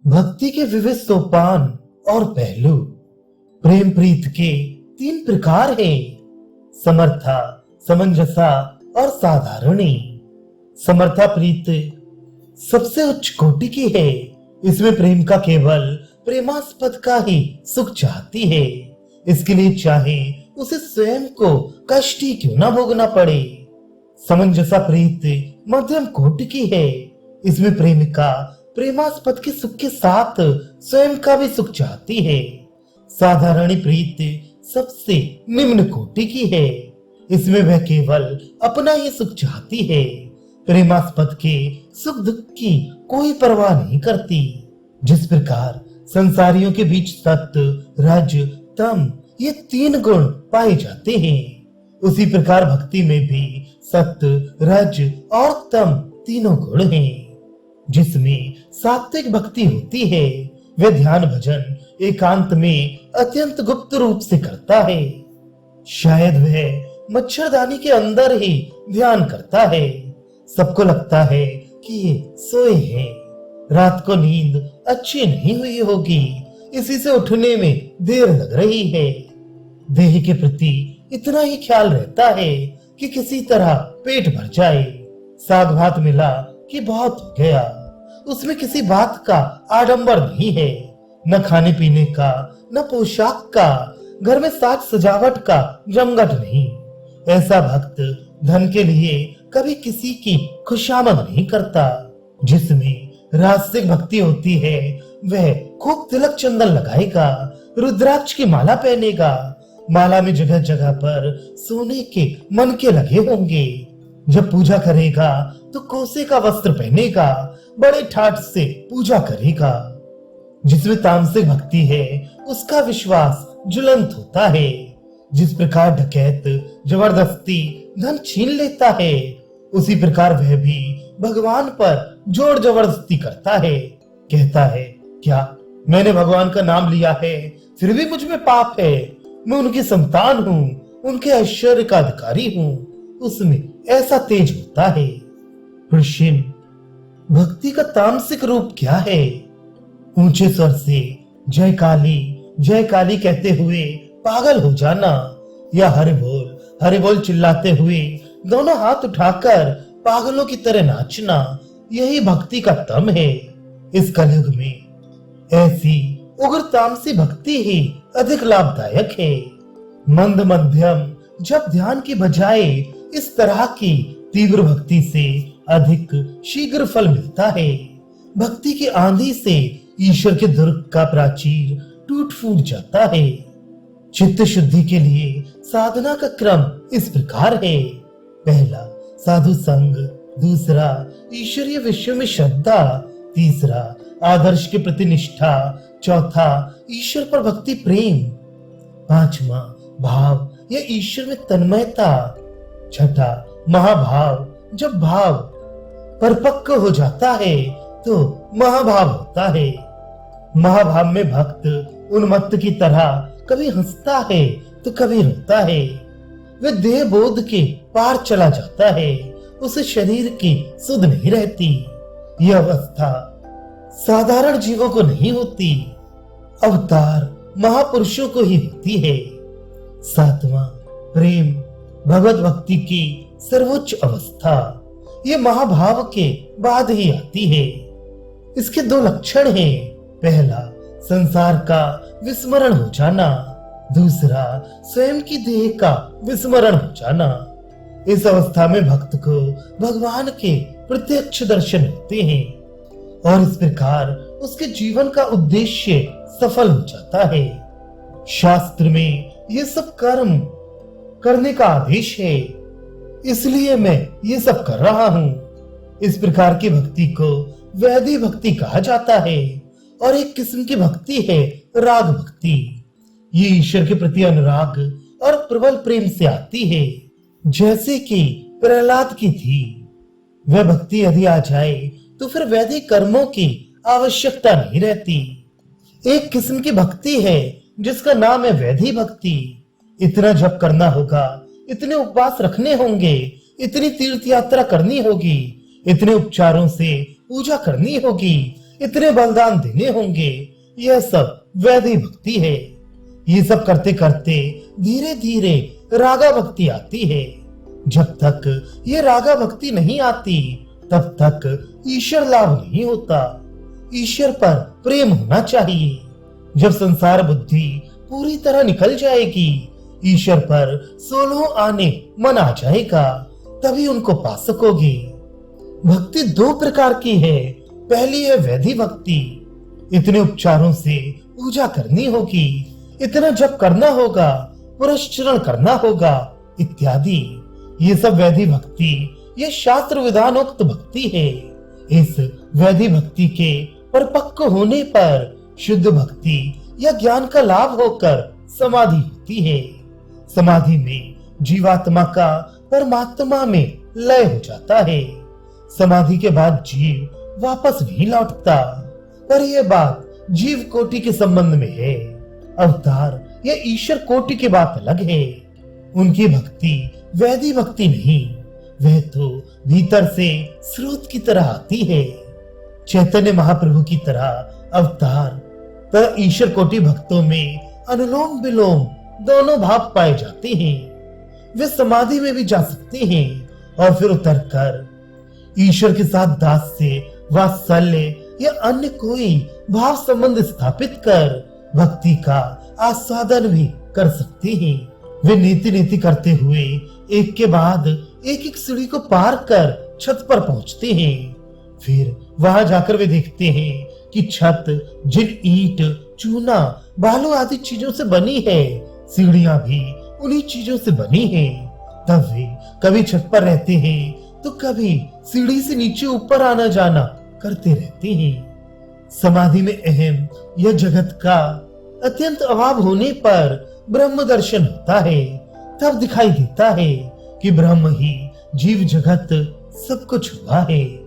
भक्ति के विविध सोपान और पहलू। प्रेम प्रीत के 3 प्रकार हैं: समर्था, समंजसा और साधारणी। समर्था प्रीत सबसे उच्च कोटि की है। इसमें प्रेम का केवल प्रेमास्पद का ही सुख चाहती है। इसके लिए चाहे उसे स्वयं को कष्ट ही क्यों ना भोगना पड़े। समंजसा प्रीत मध्यम कोटि की है। इसमें प्रेमिका प्रेमास्पद के सुख के साथ स्वयं का भी सुख चाहती है। साधारणी प्रीत सबसे निम्न कोटि की है। इसमें वह केवल अपना ही सुख चाहती है। प्रेमास्पद के सुख दुख की कोई परवाह नहीं करती। जिस प्रकार संसारियों के बीच सत्य, रज, तम ये 3 गुण पाए जाते हैं, उसी प्रकार भक्ति में भी सत्य, रज और तम तीनों गुण हैं। जिसमें सात्विक भक्ति होती है वह ध्यान भजन एकांत में अत्यंत गुप्त रूप से करता है। शायद वह मच्छरदानी के अंदर ही ध्यान करता है। सबको लगता है कि ये सोए हैं, रात को नींद अच्छी नहीं हुई होगी, इसी से उठने में देर लग रही है। देह के प्रति इतना ही ख्याल रहता है कि किसी तरह पेट भर जाए। साग भात मिला कि बहुत हो गया। उसमें किसी बात का आडंबर नहीं है, न खाने पीने का, न पोशाक का, घर में साज सजावट का जमघट नहीं। ऐसा भक्त धन के लिए कभी किसी की खुशामद नहीं करता। जिसमें रासिक भक्ति होती है वह खूब तिलक चंदन लगाएगा, रुद्राक्ष की माला पहनेगा। माला में जगह जगह पर सोने के मनके लगे होंगे। जब पूजा करेगा तो कोसे का वस्त्र पहनेगा, बड़े ठाठ से पूजा करेगा। जिसमें तामसिक भक्ति है उसका विश्वास ज्वलंत होता है। जिस प्रकार डकैत जबरदस्ती धन छीन लेता है, उसी प्रकार वह भी भगवान पर जोर जबरदस्ती करता है। कहता है, क्या मैंने भगवान का नाम लिया है फिर भी मुझ में पाप है? मैं उनकी संतान हूँ, उनके ऐश्वर्य का अधिकारी हूँ। उसमें ऐसा तेज होता है। ऋषि, भक्ति का तामसिक रूप क्या है? ऊंचे स्वर से जय काली कहते हुए पागल हो जाना, या हरि बोल चिल्लाते हुए दोनों हाथ उठाकर पागलों की तरह नाचना, यही भक्ति का तम है। इस कलयुग में ऐसी उग्र तामसी भक्ति ही अधिक लाभदायक है। मंद मध्यम जब ध्यान की बजाय इस तरह की तीव्र भक्ति से अधिक शीघ्र फल मिलता है। भक्ति की आंधी से ईश्वर के दुर्ग का प्राचीर टूट फूट जाता है। चित्त शुद्धि के लिए साधना का क्रम इस प्रकार है: पहला साधु संग, दूसरा ईश्वरीय विषयों में श्रद्धा, तीसरा आदर्श के प्रति निष्ठा, चौथा ईश्वर पर भक्ति प्रेम, पांचवा भाव या ईश्वर में तन्मयता, छठा महाभाव। जब भाव परिपक्व हो जाता है तो महाभाव होता है। महाभाव में भक्त उन्मत्त की तरह कभी हंसता है तो कभी रोता है। वह देह बोध के पार चला जाता है, उसे शरीर की सुध नहीं रहती। यह अवस्था साधारण जीवों को नहीं होती, अवतार महापुरुषों को ही होती है। सातवां प्रेम, भगवत भक्ति की सर्वोच्च अवस्था, ये महाभाव के बाद ही आती है। इसके 2 लक्षण हैं: पहला संसार का विस्मरण हो जाना, दूसरा स्वयं की देह का विस्मरण हो जाना। इस अवस्था में भक्त को भगवान के प्रत्यक्ष दर्शन होते हैं और इस प्रकार उसके जीवन का उद्देश्य सफल हो जाता है। शास्त्र में ये सब कर्म करने का आदेश है, इसलिए मैं ये सब कर रहा हूँ। इस प्रकार की भक्ति को वैधि भक्ति कहा जाता है। और एक किस्म की भक्ति है राग भक्ति। ये ईश्वर के प्रति अनुराग और प्रबल प्रेम से आती है, जैसे कि प्रहलाद की थी। वह भक्ति यदि आ जाए तो फिर वैदिक कर्मों की आवश्यकता नहीं रहती। एक किस्म की भक्ति है जिसका नाम है वैधि भक्ति। इतना जप करना होगा, इतने उपवास रखने होंगे, इतनी तीर्थ यात्रा करनी होगी, इतने उपचारों से पूजा करनी होगी, इतने बलिदान देने होंगे, यह सब वैदिक भक्ति है। ये सब करते करते धीरे धीरे रागा भक्ति आती है। जब तक ये रागा भक्ति नहीं आती तब तक ईश्वर लाभ नहीं होता। ईश्वर पर प्रेम होना चाहिए। जब संसार बुद्धि पूरी तरह निकल जाएगी, ईश्वर पर 16 आने मन आ जाएगा, तभी उनको पा सकोगे। भक्ति दो प्रकार की है। पहली है वैदिक भक्ति। इतने उपचारों से पूजा करनी होगी, इतना जप करना होगा, पुरस्चरण करना होगा इत्यादि। ये सब वैदिक भक्ति, ये शास्त्र विधानोक्त भक्ति है। इस वैदिक भक्ति के परिपक्व होने पर शुद्ध भक्ति या ज्ञान का लाभ होकर समाधि होती है। समाधि में जीवात्मा का परमात्मा में लय हो जाता है। समाधि के बाद जीव वापस नहीं लौटता। पर यह बात जीव कोटि के संबंध में है। अवतार या ईश्वर कोटि की बात अलग है। उनकी भक्ति वैदिक भक्ति नहीं, वह तो भीतर से स्रोत की तरह आती है। चैतन्य महाप्रभु की तरह अवतार तथा ईश्वर कोटि भक्तों में अनुलोम विलोम दोनों भाव पाए जाते हैं। वे समाधि में भी जा सकते हैं और फिर उतरकर ईश्वर के साथ दास से वात्सल्य या अन्य कोई भाव संबंध स्थापित कर भक्ति का आस्वादन भी कर सकते हैं। वे नीति नीति करते हुए एक के बाद एक एक सीढ़ी को पार कर छत पर पहुंचते हैं। फिर वहां जाकर वे देखते हैं कि छत जिन ईंट, चूना, बालू आदि चीजों से बनी है, सीढ़ियां भी उन्हीं चीजों से बनी है। तब वे कभी छत पर रहते हैं तो कभी सीढ़ी से नीचे ऊपर आना जाना करते रहते हैं। समाधि में अहम यह जगत का अत्यंत अभाव होने पर ब्रह्म दर्शन होता है। तब दिखाई देता है कि ब्रह्म ही जीव जगत सब कुछ हुआ है।